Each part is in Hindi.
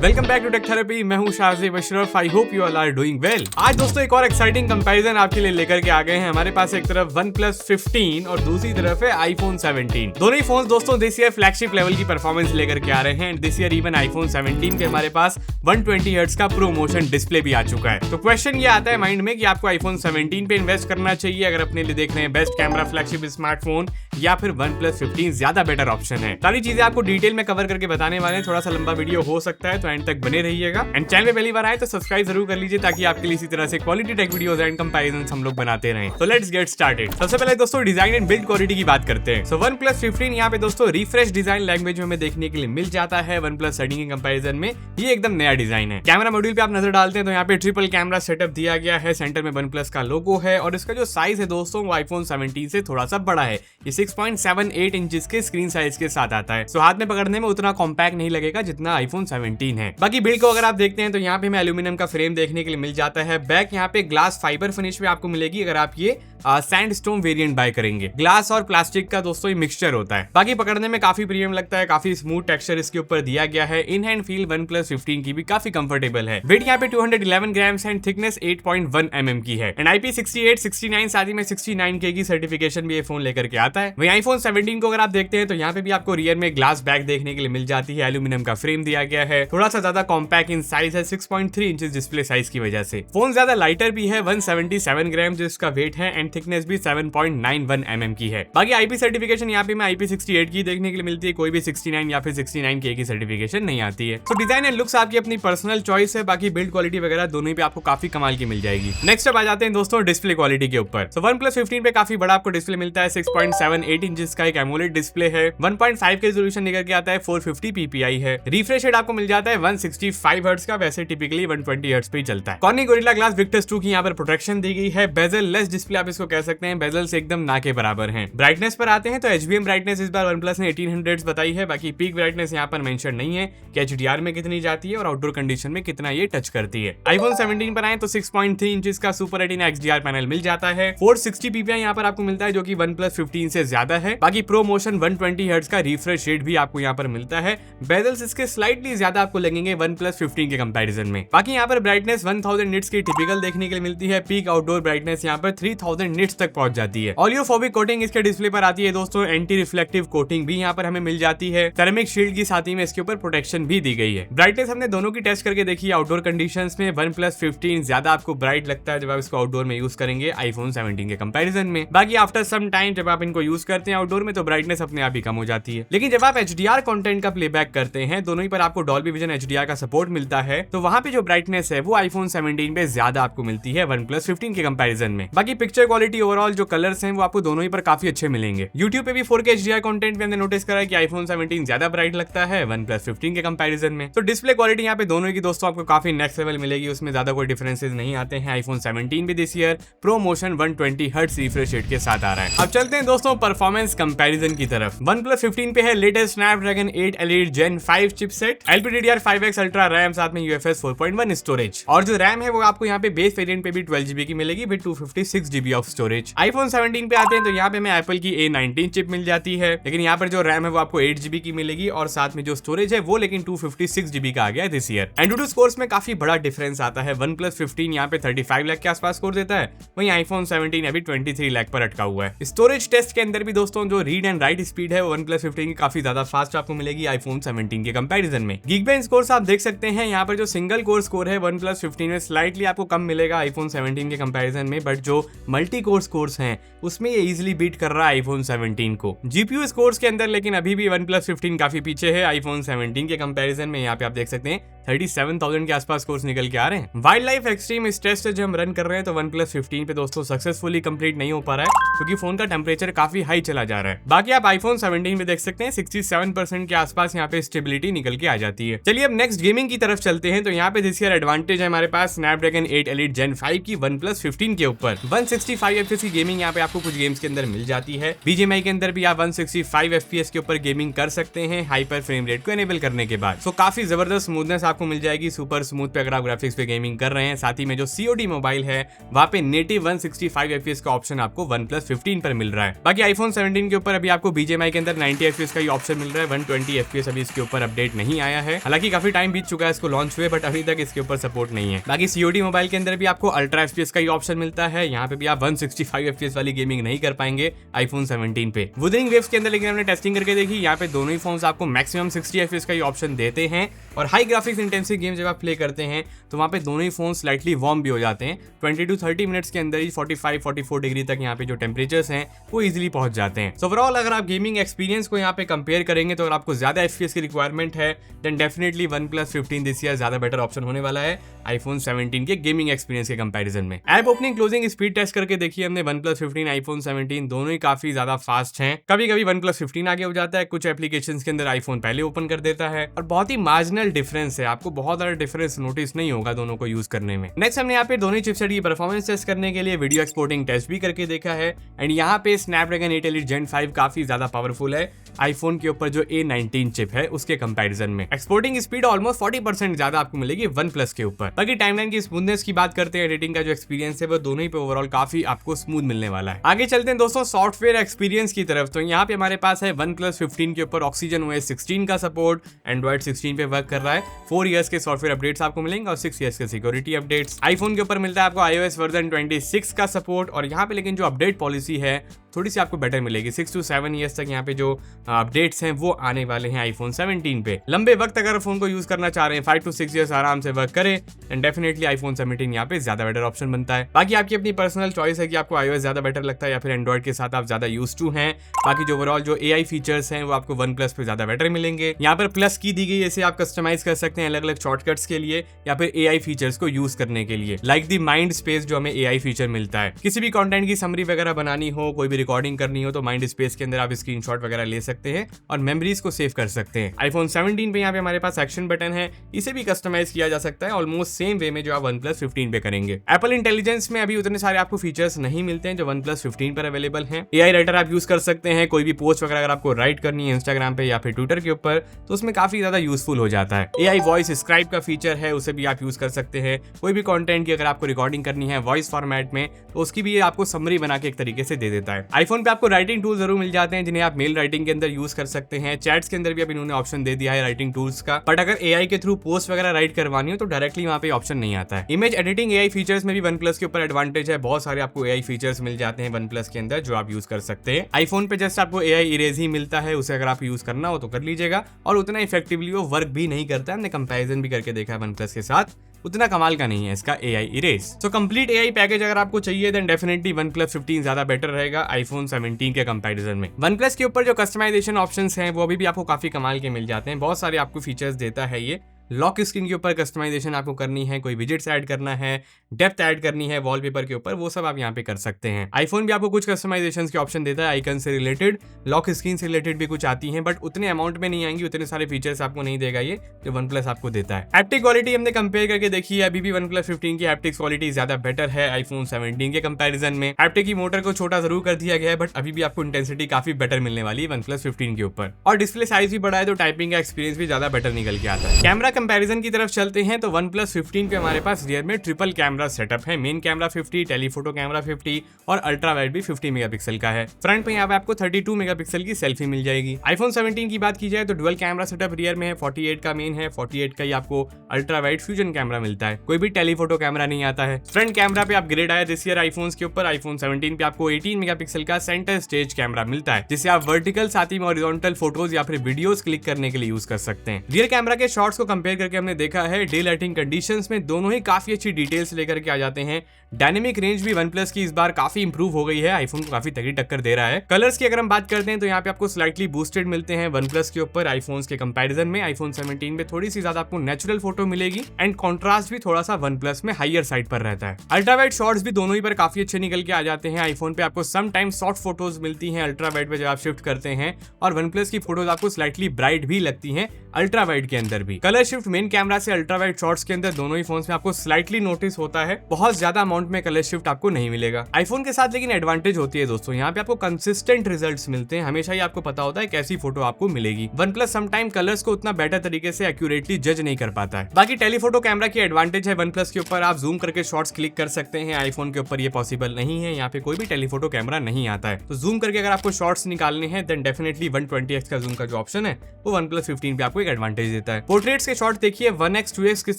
Welcome back to Tech Therapy. मैं हूं Shahzeb Ashraf. I hope you all are doing well. आज दोस्तों एक और एक्साइटिंग कंपैरिजन आपके लिए लेकर के आ गए हैं। हमारे पास एक तरफ OnePlus 15 और दूसरी तरफ है iPhone 17। दोनों ही फोन दोस्तों दिस ईयर फ्लैगशिप लेवल की परफॉर्मेंस लेकर के आ रहे हैं। दिस ईयर इवन iPhone 17 पे हमारे पास 120 हर्ट्ज का प्रो मोशन डिस्प्ले भी आ चुका है। तो क्वेश्चन ये आता है माइंड में कि आपको iPhone 17 पे इन्वेस्ट करना चाहिए अगर अपने लिए देख रहे हैं बेस्ट कैमरा फ्लैगशिप स्मार्टफोन, या फिर OnePlus 15 ज्यादा बेटर ऑप्शन है। सारी चीजें आपको डिटेल में कवर करके बताने वाले हैं। थोड़ा सा लंबा वीडियो हो सकता है तो एंड तक बने रहिएगा। एंड चैनल पे पहली बार आए तो सब्सक्राइब जरूर कर लीजिए ताकि आपके लिए इसी तरह से quality take videos and comparisons हम लोग बनाते रहें। तो लेट्स गेट स्टार्टेड। सबसे पहले दोस्तों डिजाइन एंड बिल्ड क्वालिटी की बात करते हैं। OnePlus 15 यहाँ पे दोस्तों रिफ्रेश डिजाइन लैंग्वेज में हमें देखने के लिए मिल जाता है। OnePlus 13 के कंपैरिजन में ये एकदम नया डिजाइन है। कैमरा मॉड्यूल पे आप नजर डालते हैं तो यहाँ पे ट्रिपल कैमरा सेटअप दिया गया है। सेंटर में OnePlus का लोगो है और इसका जो साइज है दोस्तों वो iPhone 17 से थोड़ा सा बड़ा है। ये 6.78 इंचेस के स्क्रीन साइज के साथ आता है। हाथ में पकड़ने में उतना कॉम्पैक्ट नहीं लगेगा जितना iPhone 17 है। बाकी बिल्ड को अगर आप देखते हैं तो यहाँ पे हमें एल्यूमिनियम का फ्रेम देखने के लिए मिल जाता है। बैक यहाँ पे ग्लास फाइबर फिनिश में आपको मिलेगी अगर आप ये सैंडस्टोन वेरिएंट बाय करेंगे। ग्लास और प्लास्टिक का दोस्तों ये मिक्सचर होता है। बाकी पकड़ने में काफी प्रीमियम लगता है, काफी स्मूथ टेक्सचर इसके ऊपर दिया गया है। इन हैंड फील OnePlus 15 की भी काफी कंफर्टेबल है। वेट यहाँ पे 211 ग्राम्स एंड थिकनेस 8.1 mm की है। एंड IP68 69 साथ ही में 69K की सर्टिफिकेशन भी ये फोन लेकर के आता है। वहीं iPhone 17 को अगर आप देखते हैं तो यहाँ पे भी आपको रियर में ग्लास बैक देखने के लिए मिल जाती है। एल्यूमिनियम का फ्रेम दिया गया है। थोड़ा सा ज्यादा कॉम्पैक्ट इन साइज है 6.3 इंचेस डिस्प्ले साइज की वजह से। फोन ज्यादा लाइटर भी है 177 ग्राम जो इसका वेट है एंड थिकनेस भी 7.91 mm की है। बाकी IP सर्टिफिकेशन यहाँ पे मैं IP68 की देखने के लिए मिलती है। कोई भी 69 या फिर 69K की सर्टिफिकेशन नहीं आती है। तो डिजाइन एंड लुक्स आपकी अपनी पर्सनल चॉइस है। बाकी बिल्ड क्वालिटी वगैरह दोनों ही पे आपको काफी कमाल की मिल जाएगी। नेक्स्ट अब आ जाते हैं दोस्तों डिस्प्ले क्वालिटी के ऊपर। OnePlus 15 पे काफी बड़ा आपको डिस्प्ले मिलता है। 6.78 इंचेस का एक एमोलेड डिस्प्ले है। 1.5 के रेजोल्यूशन निकल के आता है। 450 ppi है। रिफ्रेश रेट आपको मिल जाता है 165 हर्ट्ज का। वैसे टिपिकली 120 हर्ट्ज पे ही चलता है। Corning Gorilla Glass Victus 2 की यहाँ पर प्रोटेक्शन दी गई है। बेजल लेस डिस्प्ले आप इसको कह सकते हैं। बेजल से एकदम ना के बराबर हैं। ब्राइटनेस पर आते हैं तो HBM ब्राइटनेस इस बार OnePlus ने 1800 बताई है। बाकी पीक ब्राइटनेस यहाँ पर मेंशन नहीं है कि HDR में कितनी जाती है और आउटडोर कंडीशन में कितना ये टच करती है। iPhone 17 पर आए तो 6.3 इंचेस का सुपर रेटिना XDR पैनल मिल जाता है। 460 ppi यहाँ पर आपको मिलता है जो कि OnePlus 15 से ज्यादा है। बाकी प्रो मोशन 120 हर्ट्ज का रिफ्रेश रेट भी आपको यहाँ पर मिलता है। बेजल्स इसके स्लाइटली ज्यादा आपको लगेंगे OnePlus 15 के कंपैरिजन में। बाकी यहाँ पर ब्राइटनेस 1000 निट्स की टिपिकल देखने के लिए मिलती है। पीक आउटडोर ब्राइटनेस यहाँ पर 3000 निट्स तक पहुंच जाती है। ऑलियोफोबिक कोटिंग इसके डिस्प्ले पर आती है दोस्तों। एंटी रिफ्लेक्टिव कोटिंग भी यहाँ पर हमें मिल जाती है। सेरेमिक शील्ड की साथ ही में इसके ऊपर प्रोटेक्शन भी दी गई है। ब्राइटनेस हमने दोनों की टेस्ट करके देखी आउटडोर कंडीशंस में। OnePlus 15 ज्यादा आपको ब्राइट लगता है जब आप इसको आउटडोर में यूज करेंगे iPhone 17 के कंपैरिजन में। बाकी आफ्टर सम टाइम जब आप इनको यूज करते हैं आउटडोर में तो ब्राइटनेस अपने आप ही कम हो जाती है। लेकिन जब आप HDR कंटेंट का प्लेबैक करते हैं दोनों ही पर आपको डॉल्बी विजन HDR का सपोर्ट मिलता है तो वहां पे जो ब्राइटनेस है वो iPhone 17 पे ज्यादा आपको मिलती है OnePlus 15 के कंपैरिजन में। बाकी पिक्चर क्वालिटी ओवरऑल जो कलर्स हैं वो आपको दोनों ही पर काफी अच्छे मिलेंगे। YouTube पे भी 4K HDR कंटेंट में हमने नोटिस करा है कि iPhone 17 ज्यादा ब्राइट लगता है OnePlus 15 के कंपैरिजन में। तो डिस्प्ले क्वालिटी यहाँ पे दोनों की दोस्तों आपको काफी नेक्स्ट लेवल मिलेगी। उसमें ज्यादा कोई डिफरेंसेस नहीं आते हैं। iPhone 17 भी this year pro motion 120 hertz refresh rate के साथ आ रहा है। अब चलते हैं दोस्तों परफॉर्मेंस कंपैरिजन की तरफ। OnePlus 15 पे है latest Snapdragon 8 Elite Gen 5 chipset, LPDDR5X ultra RAM साथ में UFS 4.1 स्टोरेज। और जो रैम है वो आपको यहाँ पे बेस वेरिएंट पे भी 12GB की मिलेगी with 256GB of storage. iPhone 17 पे आते हैं तो यहाँ पे हमें एप्पल की A19 चिप मिल जाती है। लेकिन यहाँ पर जो रैम है वो आपको 8GB की मिलेगी और साथ में जो स्टोरेज है वो लेकिन 256GB का आ गया है दिस ईयर। एंड्रॉइड स्कोर्स में काफी बड़ा डिफरेंस आता है। OnePlus 15 यहाँ पे 35 लाख के आसपास स्कोर देता है। वहीं iPhone 17 अभी 23 लाख पर अटका हुआ है। स्टोरेज टेस्ट के अंदर भी दोस्तों जो रीड एंड राइट स्पीड है OnePlus 15 की काफी ज्यादा फास्ट आपको मिलेगी iPhone 17 के कंपैरिजन में। Geekbench स्कोर्स आप देख सकते हैं यहाँ पर जो सिंगल कोर स्कोर है OnePlus 15 में स्लाइटली आपको कम मिलेगा iPhone 17 के कंपैरिजन में। बट जो मल्टी कोर स्कोर्स हैं उसमें ये इजीली बीट कर रहा है iPhone 17 को। GPU स्कोर्स के अंदर लेकिन अभी भी OnePlus 15 काफी पीछे है iPhone 17 के कंपैरिजन में। यहाँ पे आप देख सकते हैं 37,000 के आसपास स्कोर्स निकल के आ रहे हैं। वाइल्ड लाइफ एक्सट्रीम इस टेस्ट जो हम रन कर रहे हैं तो OnePlus 15 पे दोस्तों सक्सेसफुली कंप्लीट नहीं हो पा रहा है क्योंकि फोन का टेम्परेचर काफी हाई चला जा रहा है। बाकी आप iPhone 17 में देख सकते हैं 67% के आसपास यहाँ पे स्टेबिलिटी निकल के आ जाती है। चलिए अब नेक्स्ट गेमिंग की तरफ चलते हैं तो यहाँ पे दिस ईयर एडवांटेज है हमारे पास Snapdragon 8 Elite Gen 5 की OnePlus 15 के ऊपर। 165 FPS की गेमिंग यहाँ पे आपको कुछ गेम्स के अंदर मिल जाती है। BGMI के अंदर भी आप 165 FPS के ऊपर गेमिंग कर सकते हैं हाइपर फ्रेम रेट को एनेबल करने के बाद। सो काफी जबरदस्त स्मूथनेस आपको आपको मिल जाएगी सुपर स्मूथ पे अगर आप ग्राफिक्स पे गेमिंग कर रहे हैं। साथ ही में जो COD मोबाइल है वहाँ पे नेटिव 165 FPS का ऑप्शन आपको OnePlus 15 पर मिल रहा है। बाकी iPhone 17 के ऊपर अभी आपको BGMI के अंदर 90 FPS का ही ऑप्शन मिल रहा है। 120 FPS अभी इसके ऊपर अपडेट नहीं आया है, हालांकि काफी टाइम बीत चुका है इसको लॉन्च हुए, बट अभी तक इसके ऊपर सपोर्ट नहीं है। बाकी COD मोबाइल के अंदर भी आपको अल्ट्रा FPS का ही ऑप्शन मिलता है। यहाँ पे भी आप 165 FPS वाली गेमिंग नहीं कर पाएंगे iPhone 17 पे। Wuthering Waves के अंदर लेकिन हमने टेस्टिंग करके देखी, यहाँ पे दोनों ही फोन्स आपको मैक्सिमम 60 FPS का ही ऑप्शन देते हैं और हाई ग्राफिक्स इंटेंसिव गेम जब आप प्ले करते हैं तो वहाँ पे दोनों ही फोन स्लाइटली वार्म भी हो जाते हैं। 20 to 30 मिनट्स के अंदर ही 45-44 डिग्री तक यहाँ पे जो टेम्परेचर्स हैं वो इजीली पहुंच जाते हैं। सो ओवरऑल अगर आप गेमिंग एक्सपीरियंस को यहाँ पे कंपेयर करेंगे तो अगर आपको ज्यादा FPS की रिक्वायरमेंट है then definitely OnePlus 15 this year ज्यादा बेटर ऑप्शन होने वाला है iPhone 17 के गेमिंग एक्सपीरियंस के कंपैरिजन में। App opening closing speed test करके देखिए हमने OnePlus 15 iPhone 17 दोनों ही काफी ज्यादा फास्ट हैं। कभी कभी OnePlus 15 आगे हो जाता है, कुछ एप्लीकेशंस के अंदर iPhone पहले ओपन कर देता है और बहुत ही मार्जिनल डिफरेंस है, आपको बहुत ज्यादा डिफरेंस नोटिस नहीं होगा दोनों को यूज करने में। नेक्स्ट हमने यहाँ पे दोनों चिपसेट की परफॉर्मेंस टेस्ट करने के लिए वीडियो एक्सपोर्टिंग टेस्ट भी करके देखा है एंड यहाँ पे Snapdragon 8 Elite Gen 5 काफी ज्यादा पावरफुल है आईफोन के ऊपर जो A19 चिप है उसके कंपैरिजन में। एक्सपोर्टिंग स्पीड ऑलमोस्ट 40% ज्यादा आपको मिलेगी OnePlus के ऊपर। बाकी टाइमलाइन की स्मूथनेस की बात करते हैं, एडिटिंग का जो एक्सपीरियंस है वो दोनों ही पे ओवरऑल काफी आपको स्मूथ मिलने वाला है। आगे चलते हैं दोस्तों सॉफ्टवेयर एक्सपीरियंस की तरफ। तो यहाँ पे हमारे पास है OnePlus 15 के ऊपर OxygenOS 16 का सपोर्ट, Android 16 पे वर्क कर रहा है। 4 इयर्स के सॉफ्टवेयर अपडेट्स आपको मिलेंगे और 6 इयर्स के सिक्योरिटी अपडेट्स। आईफोन के ऊपर मिलता है आपको iOS वर्जन 26 का सपोर्ट और यहाँ पे लेकिन जो अपडेट पॉलिसी है थोड़ी सी आपको बेटर मिलेगी। 6 to 7 इयर्स तक यहाँ पे जो अपडेट्स हैं वो आने वाले हैं iPhone 17 पे। लंबे वक्त अगर फोन को यूज करना चाह रहे हैं 5 to 6 इयर्स आराम से वर्क करे एंड डेफिनेटली iPhone 17 यहाँ पे ज्यादा बेटर ऑप्शन बनता है। बाकी आपकी अपनी पर्सनल चॉइस है कि आपको iOS ज्यादा बेटर लगता है या फिर Android के साथ आप ज्यादा यूज टू हैं। बाकी जो ओवरऑल जो AI फीचर्स हैं वो आपको OnePlus पे ज्यादा बेटर मिलेंगे। यहाँ पर प्लस की दी गई, इसे आप कस्टमाइज कर सकते हैं अलग अलग शॉर्टकट्स के लिए या फिर AI फीचर्स को यूज करने के लिए, लाइक द माइंड स्पेस जो हमें AI फीचर मिलता है। किसी भी कंटेंट की समरी वगैरह बनानी हो, कोई भी रिकॉर्डिंग करनी हो तो माइंड स्पेस के अंदर आप स्क्रीनशॉट वगैरह ले सकते हैं और मेमोरीज को सेव कर सकते हैं। iPhone 17 पे यहाँ पे हमारे पास एक्शन बटन है, इसे भी कस्टमाइज किया जा सकता है ऑलमोस्ट सेम वे में जो आप OnePlus 15 पे करेंगे। एप्पल इंटेलिजेंस में अभी उतने सारे आपको फीचर्स नहीं मिलते हैं जो OnePlus 15 पर अवेलेबल हैं। AI राइटर आप यूज कर सकते हैं, कोई भी पोस्ट वगैरह अगर आपको राइट करनी है इंस्टाग्राम पे या फिर ट्विटर के ऊपर तो उसमें काफी ज्यादा यूजफुल हो जाता है। AI वॉइस स्क्राइब का फीचर है, उसे भी आप यूज कर सकते हैं। कोई भी कंटेंट की अगर आपको रिकॉर्डिंग करनी है वॉइस फॉर्मेट में तो उसकी भी आपको समरी बना के एक तरीके से दे देता है। आईफोन पे आपको राइटिंग टूल जरूर मिल जाते हैं जिन्हें आप मेल राइटिंग के अंदर यूज कर सकते हैं। चैट्स के अंदर भी अब इन्होंने ऑप्शन दे दिया है राइटिंग टूल्स का, बट अगर AI के थ्रू पोस्ट वगैरह राइट करवानी हो तो डायरेक्टली वहाँ पे ऑप्शन नहीं आता है। इमेज एडिटिंग AI फीचर्स में भी OnePlus के ऊपर एडवांटेज है, बहुत सारे आपको AI फीचर्स मिल जाते हैं OnePlus के अंदर जो आप यूज कर सकते हैं। आईफोन पे जस्ट आपको AI इरेज ही मिलता है, उसे अगर आप यूज करना हो तो कर लीजिएगा और उतना इफेक्टिवली वो वर्क भी नहीं करता है। हमने कंपैरिजन भी करके देखा है OnePlus के साथ, उतना कमाल का नहीं है इसका AI erase. So complete AI package अगर आपको चाहिए देन डेफिनेटली OnePlus 15 ज्यादा बेटर रहेगा iPhone 17 के कंपैरिजन में। OnePlus के ऊपर जो कस्टमाइजेशन ऑप्शंस हैं वो अभी भी आपको काफी कमाल के मिल जाते हैं, बहुत सारे आपको फीचर्स देता है ये। लॉक स्क्रीन के ऊपर कस्टमाइजेशन आपको करनी है, कोई विजेट्स ऐड करना है, डेप्थ ऐड करनी है वॉलपेपर के ऊपर, वो सब आप यहाँ पे कर सकते हैं। आईफोन भी आपको कुछ कस्टमाइजेशन के ऑप्शन देता है, आइकन से रिलेटेड, लॉक स्क्रीन से रिलेटेड भी कुछ आती हैं, बट उतने अमाउंट में नहीं आएंगी, उतने सारे फीचर्स आपको नहीं देगा ये जो OnePlus आपको देता है। हैप्टिक क्वालिटी हमने कंपेयर करके देखी है, अभी भी OnePlus 15 की हैप्टिक्स क्वालिटी ज्यादा बेटर है iPhone 17 के कंपैरिजन में। हैप्टिक की मोटर को छोटा जरूर कर दिया गया है बट अभी भी आपको इंटेंसिटी काफी बेटर मिलने वाली है OnePlus 15 के ऊपर। और डिस्प्ले साइज भी बड़ा है तो टाइपिंग का एक्सपीरियंस भी ज्यादा बेटर निकल के आता है। कैमरा कंपैरिजन की तरफ चलते हैं तो OnePlus 15 पे हमारे पास रियर में ट्रिपल कैमरा सेटअप है। मेन कैमरा 50, टेलीफोटो कैमरा 50 और अल्ट्रा वाइड भी 50 मेगापिक्सल का है। फ्रंट पे यहाँ पे आपको 32 मेगापिक्सल की सेल्फी मिल जाएगी। iPhone 17 की बात की जाए तो डुअल कैमरा सेटअप रियर में है, 48 का मेन है, 48 का ही आपको अल्ट्रा वाइड फ्यूजन कैमरा मिलता है, कोई भी टेलीफोटो कैमरा नहीं आता है। फ्रंट कैमरा पे अपग्रेड आया दिस ईयर आईफोन्स के ऊपर। iPhone 17 पे आपको 18 मेगापिक्सल का सेंटर स्टेज कैमरा मिलता है जिससे आप वर्टिकल साथ ही में हॉरिजॉन्टल फोटोज या फिर वीडियोस क्लिक करने के लिए यूज कर सकते हैं। रियर कैमरा के शॉट्स को कंपेयर करके हमने देखा है डे लाइटिंग कंडीशंस में दोनों ही काफी अच्छी डिटेल्स लेकर के आ जाते हैं। डायनेमिक रेंज भी OnePlus की इस बार काफी इंप्रूव हो गई है, आईफोन को काफी तगड़ी टक्कर दे रहा है। कलर्स की अगर हम बात करते हैं तो यहाँ पे आपको स्लाइटली बूस्टेड मिलते हैं OnePlus के ऊपर आईफोन्स के कंपैरिजन में। iPhone 17 में थोड़ी सी ज्यादा आपको नेचुरल फोटो मिलेगी एंड कॉन्ट्रास्ट भी थोड़ा सा OnePlus में हायर साइड पर रहता है। अल्ट्रा वाइड शॉट्स भी दोनों ही पर काफी अच्छे निकल के आ जाते हैं। आईफोन पे आपको सम टाइम शॉर्ट फोटोज मिलती हैं अल्ट्रा वाइड पे जब आप शिफ्ट करते हैं और OnePlus की फोटोज आपको स्लाइटली ब्राइट भी लगती हैं अल्ट्रा वाइड के अंदर भी। कलर शिफ्ट मेन कैमरा से अल्ट्रा वाइड शॉट्स के अंदर दोनों ही फोन्स में आपको स्लाइटली नोटिस होता है, बहुत ज्यादा अमाउंट में कलर शिफ्ट आपको नहीं मिलेगा। आईफोन के साथ लेकिन एडवांटेज होती है दोस्तों, यहाँ पे आपको कंसिस्टेंट रिजल्ट्स मिलते हैं, हमेशा ही आपको पता होता है कैसी फोटो आपको मिलेगी। OnePlus समटाइम कलर्स को उतना बेटर तरीके से एक्यूरेटली जज नहीं कर पाता है। बाकी टेलीफोटो कैमरा की एडवांटेज है OnePlus के ऊपर, आप जूम करके शॉट्स क्लिक कर सकते हैं। आईफोन के ऊपर ये पॉसिबल नहीं है, यहाँ पे कोई भी टेलीफोटो कैमरा नहीं आता है। तो जूम करके अगर आपको शॉट्स निकालने हैं देन डेफिनेटली 120x का जूम का जो ऑप्शन है वो OnePlus 15 पे आपको एक एडवांटेज देता है। पोर्ट्रेट्स के शॉट देखिए 1x 2x किस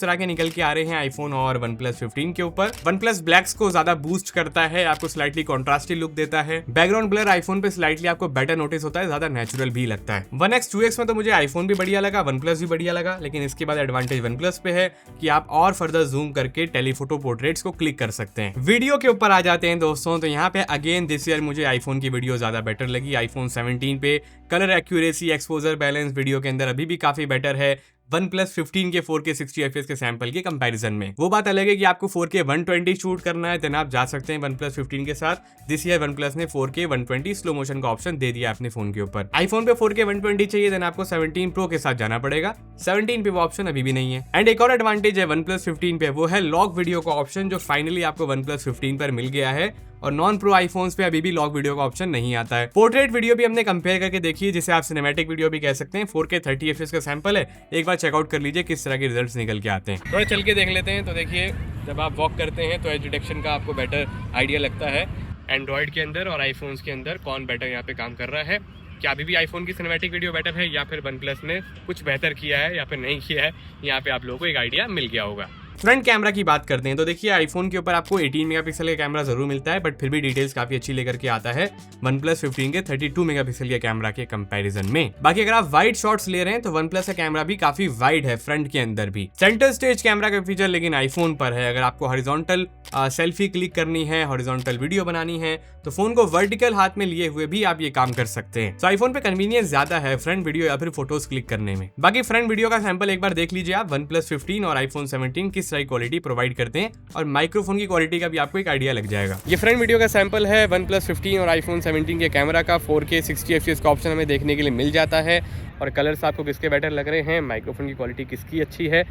तरह के निकल के आ रहे हैं आईफोन और OnePlus 15 के ऊपर। OnePlus ब्लैक्स को ज्यादा बूस्ट करता है, आपको स्लाइटली कॉन्ट्रास्टी लुक देता है। बैकग्राउंड ब्लर आईफोन पे स्लाइटली आपको बेटर नोटिस होता है, ज्यादा नेचुरल भी लगता है। 1x 2x में तो मुझे आईफोन भी बढ़िया लगा, OnePlus भी बढ़िया लगा, लेकिन इसके बाद एडवांटेज OnePlus पे है कि आप और फर्दर जूम करके टेलीफोटो पोर्ट्रेट्स को क्लिक कर सकते हैं। वीडियो के ऊपर आ जाते हैं दोस्तों, तो यहाँ पे अगेन दिस ईयर मुझे आईफोन की वीडियो ज्यादा बेटर लगी। आईफोन 17 पे colour accuracy, exposure balance video के अंदर अभी भी काफी बेटर है OnePlus 15 के 4K 60 FPS के सैंपल के कंपैरिजन में। वो बात अलग है कि आपको 4K 120 शूट करना है देन आप जा सकते हैं OnePlus 15 के साथ। दिस ईयर OnePlus ने 4K 120 स्लो मोशन का ऑप्शन दे दिया अपने फोन के ऊपर। आईफोन पे 4K 120 चाहिए देन आपको 17 Pro के साथ जाना पड़ेगा, 17 पे वो ऑप्शन अभी भी नहीं है। एंड एक और एडवांटेज है OnePlus 15 पे, वो है लॉक वीडियो का ऑप्शन जो फाइनली आपको OnePlus 15 पर मिल गया है, और नॉन प्रो आईफोन्स पे अभी भी लॉक वीडियो का ऑप्शन नहीं आता है। पोर्ट्रेट वीडियो भी हमने कंपेयर करके देखी है, जिसे आप सिनेमैटिक वीडियो भी कह सकते हैं। 4K 30 FPS का सैंपल है, एक बार चेकआउट कर लीजिए किस तरह के रिजल्ट्स निकल के आते हैं। थोड़ा चल के देख लेते हैं। तो देखिए जब आप वॉक करते हैं तो एज डिटेक्शन का आपको बेटर आइडिया लगता है एंड्रॉइड के अंदर और आईफोन्स के अंदर कौन बेटर यहाँ पे काम कर रहा है। क्या अभी भी आईफोन की सिनेमैटिक वीडियो बेटर है या फिर OnePlus ने कुछ बेहतर किया है या फिर नहीं किया है, यहाँ पे आप लोगों को एक आइडिया मिल गया होगा। फ्रंट कैमरा की बात करते हैं तो देखिए आईफोन के ऊपर आपको 18 मेगापिक्सल का कैमरा जरूर मिलता है, बट फिर भी डिटेल्स काफी अच्छी लेकर के आता है OnePlus 15 के 32 मेगापिक्सल के कैमरा के कंपैरिजन में। बाकी अगर आप वाइड शॉट्स ले रहे हैं तो OnePlus का कैमरा भी काफी वाइड है फ्रंट के अंदर भी। सेंटर स्टेज कैमरा का फीचर लेकिन आईफोन पर है। अगर आपको हॉरिजॉन्टल सेल्फी क्लिक करनी है, हॉरिजॉन्टल वीडियो बनानी है, तो फोन को वर्टिकल हाथ में लिए हुए भी आप ये काम कर सकते हैं। तो आईफोन पे कन्वीनियंस ज्यादा है फ्रंट वीडियो या फिर फोटोज क्लिक करने में। बाकी फ्रंट वीडियो का सैंपल एक बार देख लीजिए आप, OnePlus 15 और आईफोन 17 किस तरह की क्वालिटी प्रोवाइड करते हैं और माइक्रोफोन की क्वालिटी का भी आपको एक आइडिया लग जाएगा। ये फ्रंट वीडियो का सैंपल है OnePlus 15 और आईफोन 17 के कैमरा का। 4K 60 FPS का ऑप्शन हमें देखने के लिए मिल जाता है, और कलर्स आपको किसके बेटर लग रहे हैं, माइक्रोफोन की क्वालिटी किसकी अच्छी है,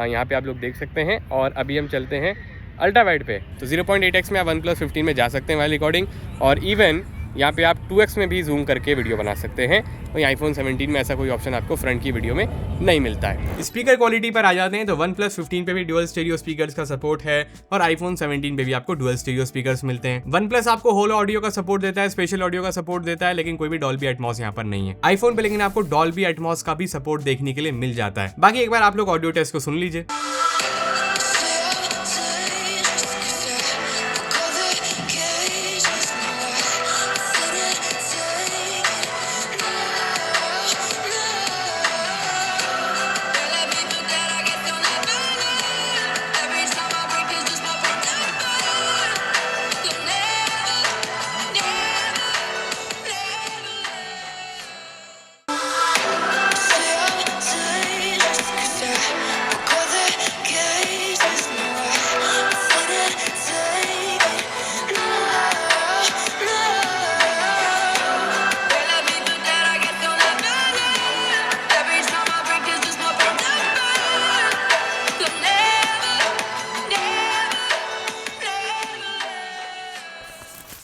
यहाँ पे आप लोग देख सकते हैं। और अभी हम चलते हैं अल्ट्रा वाइड पे, तो 0.8x में आप OnePlus 15 में जा सकते हैं वाइड रिकॉर्डिंग, और इवन यहाँ पे आप 2x में भी जूम करके वीडियो बना सकते हैं। तो आईफोन 17 में ऐसा कोई ऑप्शन आपको फ्रंट की वीडियो में नहीं मिलता है। स्पीकर क्वालिटी पर आ जाते हैं तो OnePlus 15 पे भी डुअल स्टीरियो स्पीकर्स का सपोर्ट है, और आईफोन 17 पे भी आपको डुअल स्टीरियो स्पीकर्स मिलते हैं। OnePlus आपको होलो ऑडियो का सपोर्ट देता है, स्पेशल ऑडियो का सपोर्ट देता है, लेकिन कोई भी डॉल्बी एटमॉस यहाँ पर नहीं है। आईफोन पे लेकिन आपको डॉल्बी एटमॉस का भी सपोर्ट देखने के लिए मिल जाता है। बाकी एक बार आप लोग ऑडियो टेस्ट को सुन लीजिए।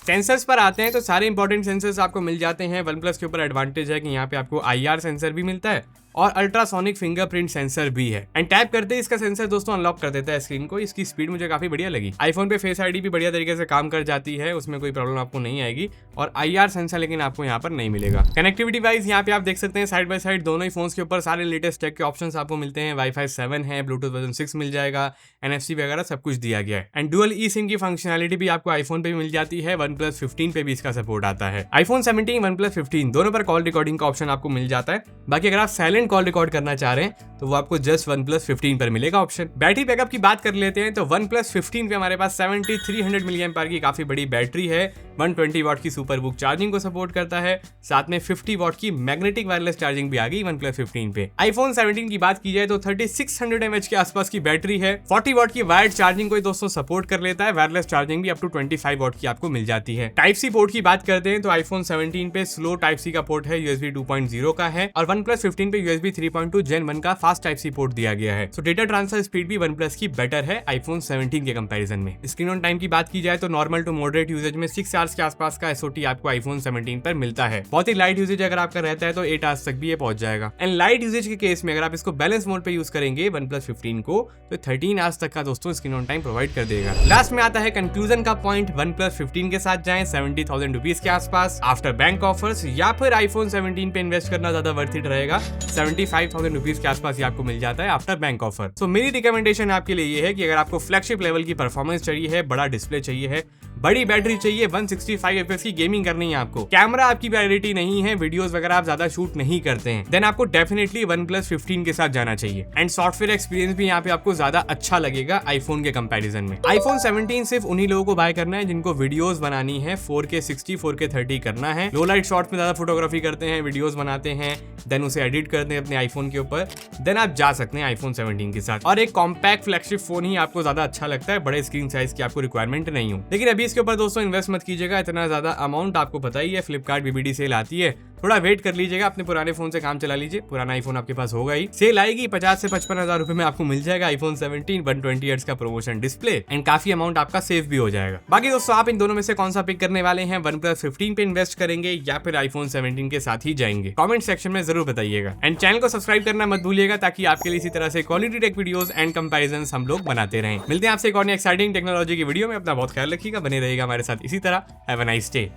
सेंसर्स पर आते हैं तो सारे इंपॉर्टेंट सेंसर्स आपको मिल जाते हैं। OnePlus के ऊपर एडवांटेज है कि यहाँ पे आपको IR सेंसर भी मिलता है और अल्ट्रासोनिक फिंगरप्रिंट सेंसर भी है। एंड टैप करते ही इसका सेंसर दोस्तों अनलॉक कर देता है स्क्रीन को। इसकी स्पीड मुझे काफी बढ़िया लगी। आईफोन पे फेस आईडी भी बढ़िया तरीके से काम कर जाती है, उसमें कोई प्रॉब्लम आपको नहीं आएगी, और IR सेंसर लेकिन आपको यहाँ पर नहीं मिलेगा। कनेक्टिविटी वाइज यहाँ पे आप देख सकते हैं साइड बाय साइड दोनों ही फोन्स के ऊपर सारे लेटेस्ट टेक के ऑप्शंस आपको मिलते हैं। Wi-Fi 7 है, ब्लूटूथ वर्जन 6 मिल जाएगा, NFC वगैरह सब कुछ दिया गया है। एंड डुअल ई सिम की फंक्शनैलिटी भी आपको आईफोन पे भी मिल जाती है। OnePlus 15 पे भी इसका सपोर्ट आता है। आईफोन 17, OnePlus 15 दोनों पर कॉल रिकॉर्डिंग का ऑप्शन आपको मिल जाता है। बाकी अगर आप साइलेंट कॉल रिकॉर्ड करना चाह रहे हैं तो वो आपको जस्ट OnePlus 15 पर मिलेगा ऑप्शन। बैटरी बैकअप की बात कर लेते हैं तो OnePlus 15 पे हमारे पास 7300 mAh की काफी बड़ी बैटरी है। 120 वाट की सुपर बुक चार्जिंग को सपोर्ट करता है, साथ में 50 वाट की मैग्नेटिक वायरलेस चार्जिंग भी आ गई OnePlus 15 पे। आईफोन 17 की बात की जाए तो 3600 mAh के आसपास की बैटरी है। 40 वाट की वायर्ड चार्जिंग को दोस्तों सपोर्ट कर लेता है। वायरलेस चार्जिंग भी अप टू 25 वाट की आपको मिल जाती है। टाइप सी पोर्ट की बात करते हैं तो आईफोन 17 पे स्लो टाइप सी का पोर्ट है, USB 2.0 का है, और OnePlus 15 पे USB 3.2 Gen 1 का फास्ट टाइप सी पोर्ट दिया गया है। सो डेटा ट्रांसफर स्पीड भी OnePlus की बेटर है आईफोन 17 के कंपैरिजन में। स्क्रीन ऑन टाइम की बात की जाए तो नॉर्मल टू मॉडरेट यूजेज में 6 आवर्स के आसपास का SOT आपको आईफोन 17 पर मिलता है। बहुत ही लाइट यूजेज अगर आपका रहता है तो 8 आवर्स तक भी ये पहुंच जाएगा। एंड लाइट यूजेज के केस में अगर आप इसको बैलेंस मोड पे यूज करेंगे OnePlus 15 को तो 13 आवर्स तक का दोस्तों स्क्रीन ऑन टाइम प्रोवाइड कर देगा। लास्ट में आता है कंक्लूजन का पॉइंट, OnePlus 15 के साथ जाएं 70,000 रुपीज के आसपास आफ्टर बैंक ऑफर्स, या फिर आईफोन 17 पे इन्वेस्ट करना ज्यादा वर्थ इट रहेगा। 75,000 रुपीज के आसपास ये आपको मिल जाता है आफ्टर बैंक ऑफर। सो मेरी रिकमेंडेशन आपके लिए ये है कि अगर आपको फ्लैगशिप लेवल की परफॉर्मेंस चाहिए है, बड़ा डिस्प्ले चाहिए है, बड़ी बैटरी चाहिए, 165 FPS की गेमिंग करनी है आपको, कैमरा आपकी प्रायोरिटी नहीं है, वीडियोस वगैरह आप ज्यादा शूट नहीं करते हैं, देन आपको डेफिनेटली OnePlus 15 के साथ जाना चाहिए। एंड सॉफ्टवेयर एक्सपीरियंस भी यहाँ पे आपको ज्यादा अच्छा लगेगा आईफोन के कंपैरिजन में। आईफोन 17 सिर्फ उन्हीं लोगों को बाय करना है जिनको वीडियोस बनानी है, 4K 60, 4K 30 करना है, लो लाइट शॉट्स में ज्यादा फोटोग्राफी करते हैं, वीडियोस बनाते हैं, देन उसे एडिट करते हैं अपने आईफोन के ऊपर, देन आप जा सकते हैं आईफोन 17 के साथ। और एक कॉम्पैक्ट फ्लैगशिप फोन ही आपको ज्यादा अच्छा लगता है, बड़े स्क्रीन साइज की आपको रिक्वायरमेंट नहीं हो। लेकिन अभी इसके ऊपर दोस्तों इन्वेस्ट मत कीजिएगा, इतना ज्यादा अमाउंट आपको पता ही है, फ्लिपकार्ट BBD सेल आती है, थोड़ा वेट कर लीजिएगा, अपने पुराने फोन से काम चला लीजिए, पुराना आईफोन आपके पास होगा ही, सेल आएगी 50 से 55 हजार रुपए में आपको मिल जाएगा आईफोन 17 120 हर्ट्ज का प्रमोशन डिस्प्ले, एंड काफी अमाउंट आपका सेव भी हो जाएगा। बाकी दोस्तों आप इन दोनों में से कौन सा पिक करने वाले हैं, OnePlus 15 पे इन्वेस्ट करेंगे या फिर आईफोन 17 के साथ ही जाएंगे, कमेंट सेक्शन में जरूर बताइएगा। एंड चैनल को सब्सक्राइब करना मत भूलिएगा ताकि आपके लिए इसी तरह से quality take videos and comparison हम लोग बनाते रहें। मिलते हैं आपसे एक और एक्साइटिंग टेक्नोलॉजी की वीडियो में, अपना बहुत ख्याल रखिएगा, बने रहेगा हमारे साथ इसी तरह। Have a nice day.